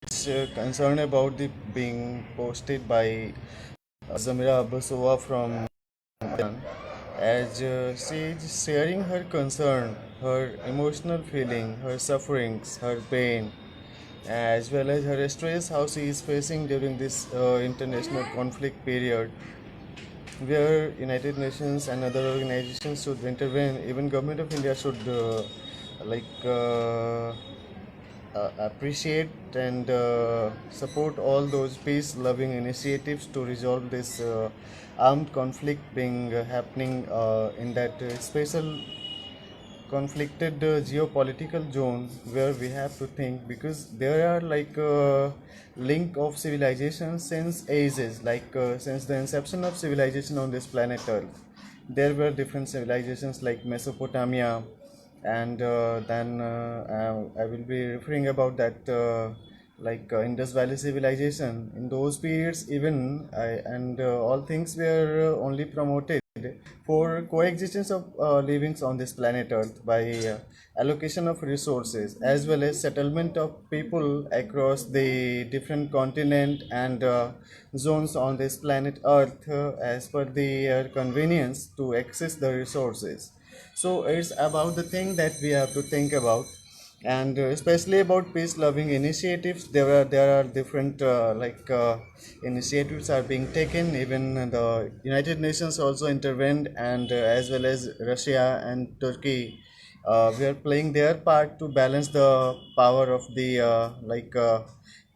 It's concern about the being posted by Zamira Abbasova from Iran, as she is sharing her concern, her emotional feeling, her sufferings, her pain, as well as her stress, how she is facing during this international conflict period, where United Nations and other organizations should intervene. Even government of India should like appreciate and support all those peace-loving initiatives to resolve this armed conflict being happening in that special conflicted geopolitical zone, where we have to think, because there are like link of civilization since ages, like since the inception of civilization on this planet Earth. There were different civilizations like Mesopotamia, and then I will be referring about that like Indus Valley civilization. In those periods, even and all things were only promoted for coexistence of livings on this planet Earth by allocation of resources, as well as settlement of people across the different continent and zones on this planet Earth as per their convenience to access the resources. So it's about the thing that we have to think about, and especially about peace loving initiatives. There are different initiatives are being taken. Even the United Nations also intervened, and as well as Russia and Turkey, we are playing their part to balance the power of the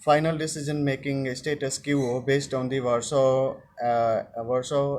final decision making status quo based on the Warsaw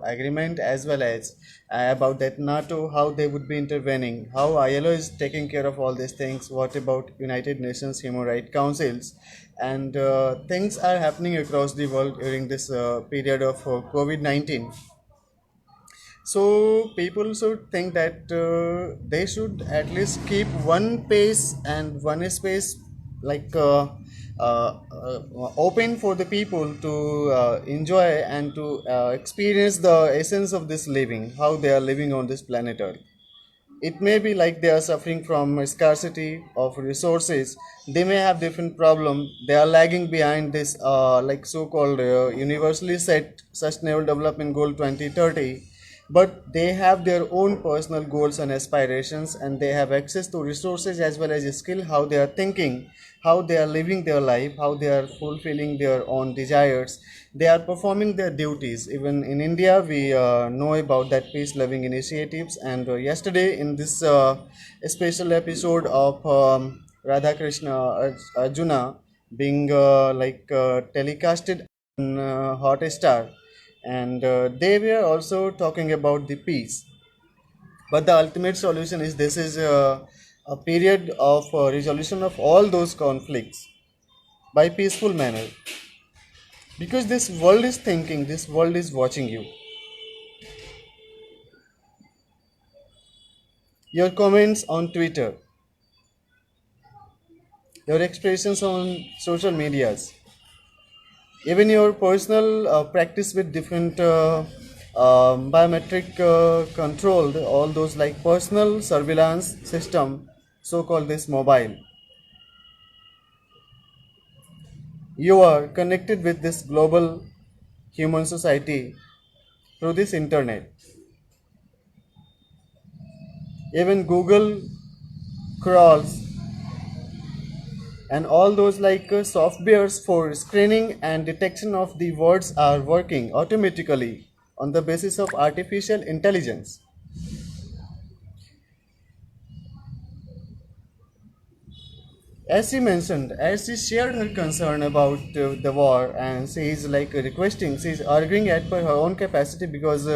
Agreement, as well as about that NATO, how they would be intervening, how ILO is taking care of all these things, what about United Nations Human Rights Councils, and things are happening across the world during this period of COVID-19. So people should think that they should at least keep one pace and one space, like open for the people to enjoy and to experience the essence of this living, how they are living on this planet Earth. It may be like they are suffering from scarcity of resources. They may have different problem. They are lagging behind this like so-called universally set sustainable development goal 2030, but they have their own personal goals and aspirations, and they have access to resources as well as skill, how they are thinking, how they are living their life, how they are fulfilling their own desires. They are performing their duties. Even in India, we know about that peace loving initiatives. And yesterday, in this special episode of Radha Krishna Arjuna being telecasted on Hotstar, and they were also talking about the peace. But the ultimate solution is this is a period of resolution of all those conflicts by peaceful manner, because this world is thinking, this world is watching you. Your comments on Twitter, your expressions on social medias, even your personal practice with different biometric controlled, all those like personal surveillance system, so called this mobile. You are connected with this global human society through this internet. Even Google crawls and all those like softwares for screening and detection of the words are working automatically on the basis of artificial intelligence. As she mentioned, as she shared her concern about the war, and she is like requesting, she is arguing at per her own capacity, because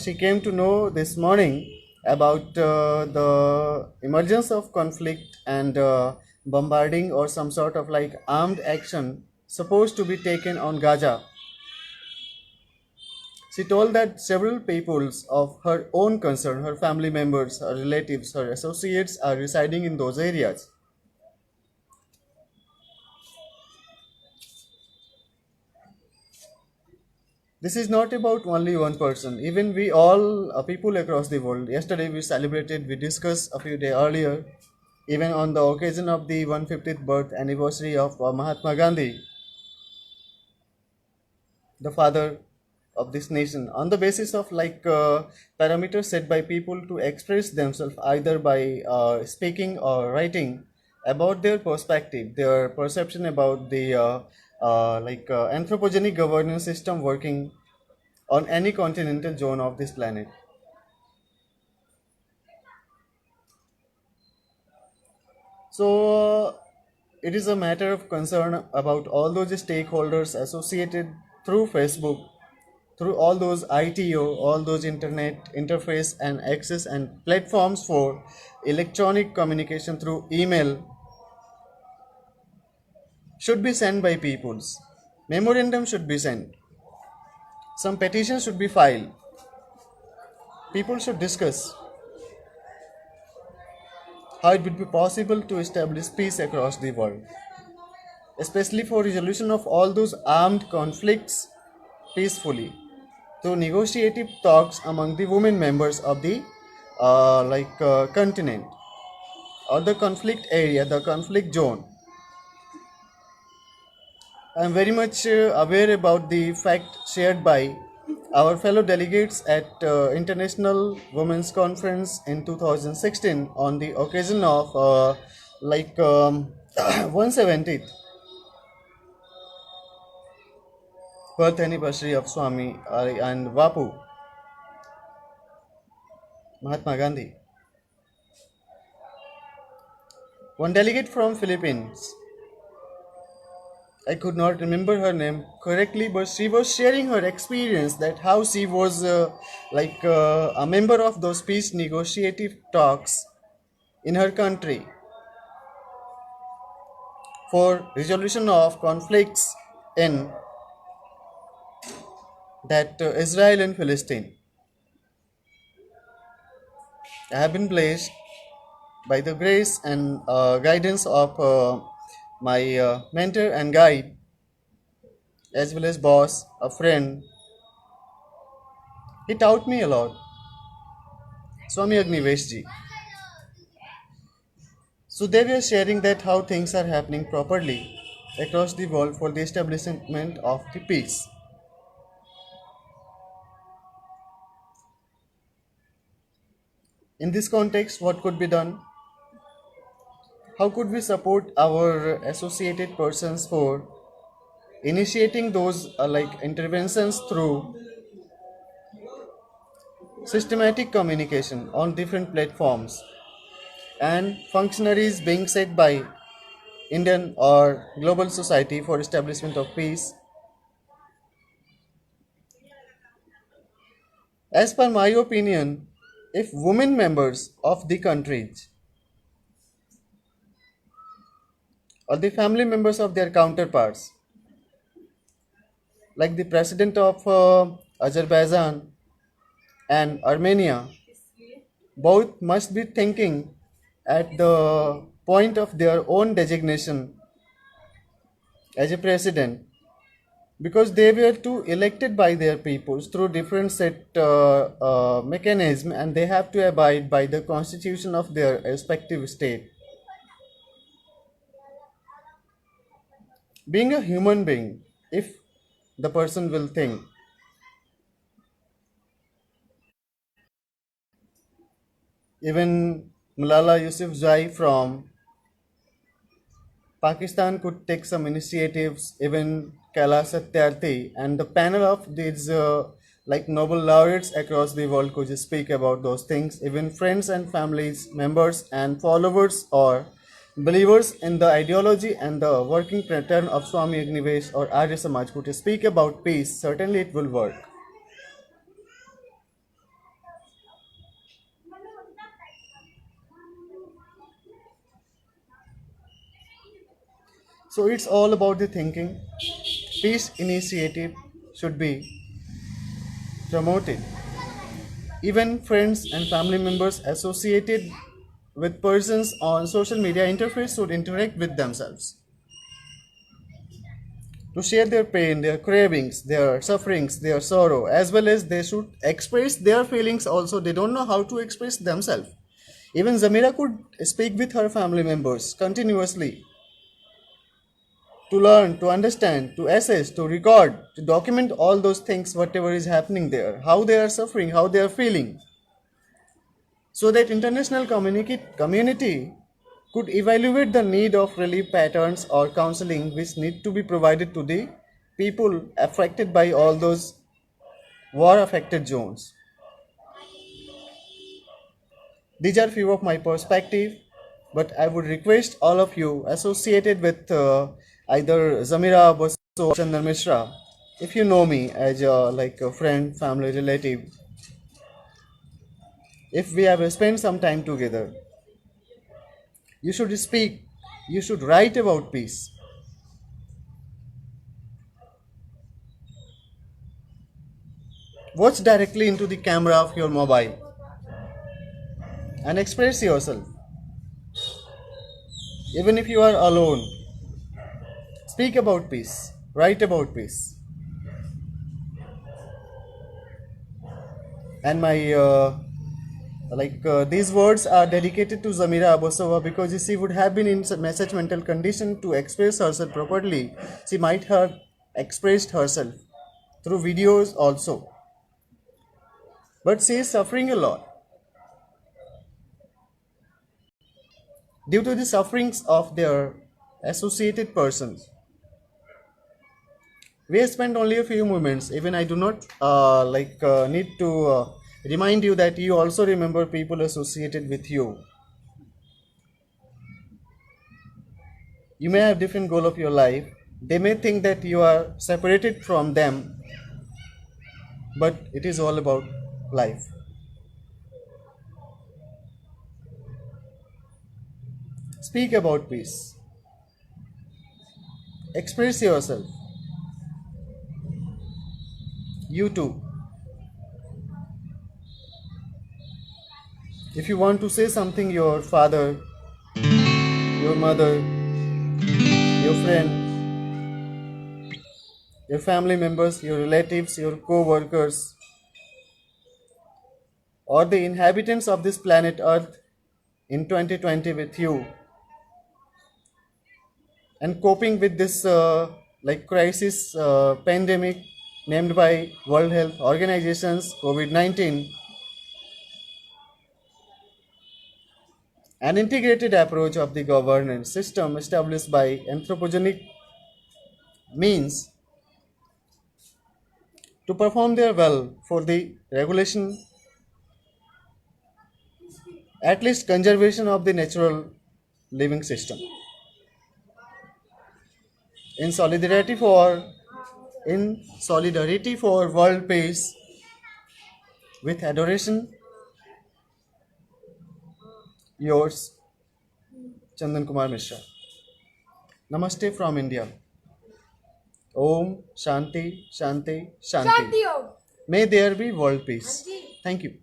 she came to know this morning about the emergence of conflict and bombarding or some sort of like armed action supposed to be taken on Gaza. She told that several peoples of her own concern, her family members, her relatives, her associates are residing in those areas. This is not about only one person. Even we all people across the world. Yesterday we celebrated, we discussed a few days earlier even on the occasion of the 150th birth anniversary of Mahatma Gandhi, the father of this nation, on the basis of parameters set by people to express themselves either by speaking or writing about their perspective, their perception about the anthropogenic governance system working on any continental zone of this planet. So it is a matter of concern about all those stakeholders associated through Facebook, through all those ITO, all those internet interface and access and platforms for electronic communication through email should be sent by peoples. Memorandum should be sent. Some petition should be filed. People should discuss how it would be possible to establish peace across the world, especially for resolution of all those armed conflicts peacefully through negotiative talks among the women members of the continent or the conflict area, the conflict zone. I am very much aware about the fact shared by our fellow delegates at International Women's Conference in 2016 on the occasion of 170th birth anniversary of Swami and Vapu Mahatma Gandhi. One delegate from Philippines, I could not remember her name correctly, but she was sharing her experience that how she was a member of those peace negotiative talks in her country for resolution of conflicts in that Israel and Palestine. I have been blessed by the grace and guidance of my mentor and guide, as well as boss, a friend. He taught me a lot, Swami Agniveshji. So they were sharing that how things are happening properly across the world for the establishment of the peace. In this context, what could be done? How could we support our associated persons for initiating those interventions through systematic communication on different platforms and functionaries being set by Indian or global society for establishment of peace? As per my opinion, if women members of the countries or the family members of their counterparts, like the president of Azerbaijan and Armenia, both must be thinking at the point of their own designation as a president, because they were too elected by their peoples through different set mechanism, and they have to abide by the constitution of their respective state. Being a human being, if the person will think, even Malala Yousafzai from Pakistan could take some initiatives, even Kailash Satyarthi and the panel of these Nobel laureates across the world could speak about those things. Even friends and families, members and followers or believers in the ideology and the working pattern of Swami Agnivesh or Arya Samaj could speak about peace. Certainly it will work. So it's all about the thinking. Peace initiative should be promoted. Even friends and family members associated with persons on social media interface should interact with themselves to share their pain, their cravings, their sufferings, their sorrow, as well as they should express their feelings also. They don't know how to express themselves. Even Zamira could speak with her family members continuously to learn, to understand, to assess, to record, to document all those things, whatever is happening there, how they are suffering, how they are feeling, so that international community could evaluate the need of relief patterns or counseling which need to be provided to the people affected by all those war affected zones. These are few of my perspective, but I would request all of you associated with either Zamira Basu or Chandan Mishra, if you know me as like a friend, family, relative, if we have spent some time together, you should speak, you should write about peace. Watch directly into the camera of your mobile and express yourself. Even if you are alone, speak about peace, write about peace. And my these words are dedicated to Zamira Abosova because she would have been in such mental condition to express herself properly. She might have expressed herself through videos also, but she is suffering a lot due to the sufferings of their associated persons. We spent only a few moments. Even I do not need to remind you that you also remember people associated with you. You may have different goal of your life. They may think that you are separated from them, but it is all about life. Speak about peace. Express yourself. You too. If you want to say something, your father, your mother, your friend, your family members, your relatives, your co-workers, or the inhabitants of this planet Earth in 2020 with you, and coping with this crisis pandemic named by World Health Organizations COVID-19, an integrated approach of the governance system established by anthropogenic means to perform their well for the regulation, at least conservation of the natural living system. In solidarity for world peace, with adoration, yours, Chandan Kumar Mishra. Namaste from India. Om Shanti Shanti Shanti. May there be world peace. Thank you.